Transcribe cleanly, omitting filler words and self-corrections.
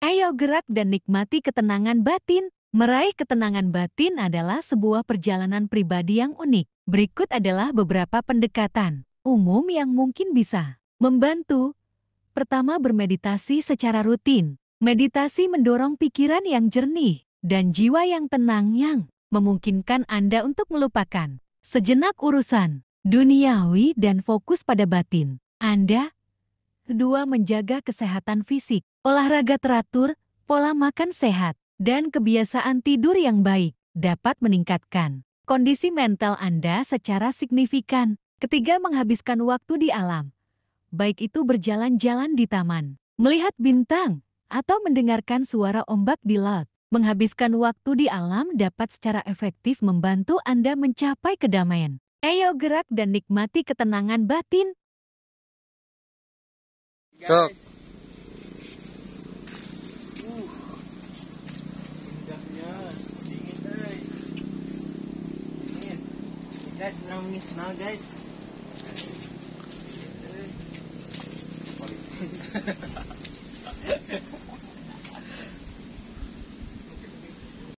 Ayo gerak dan nikmati ketenangan batin. Meraih ketenangan batin adalah sebuah perjalanan pribadi yang unik. Berikut adalah beberapa pendekatan umum yang mungkin bisa membantu. Pertama, bermeditasi secara rutin. Meditasi mendorong pikiran yang jernih dan jiwa yang tenang yang memungkinkan Anda untuk melupakan sejenak urusan duniawi dan fokus pada batin Anda. Kedua, menjaga kesehatan fisik. Olahraga teratur, pola makan sehat, dan kebiasaan tidur yang baik dapat meningkatkan kondisi mental Anda secara signifikan. Ketiga, menghabiskan waktu di alam. Baik itu berjalan-jalan di taman, melihat bintang, atau mendengarkan suara ombak di laut. Menghabiskan waktu di alam dapat secara efektif membantu Anda mencapai kedamaian. Ayo gerak dan nikmati ketenangan batin. Sok. Indahnya, dingin guys. Dingin. Guys, kurang dingin senang guys. Dingin,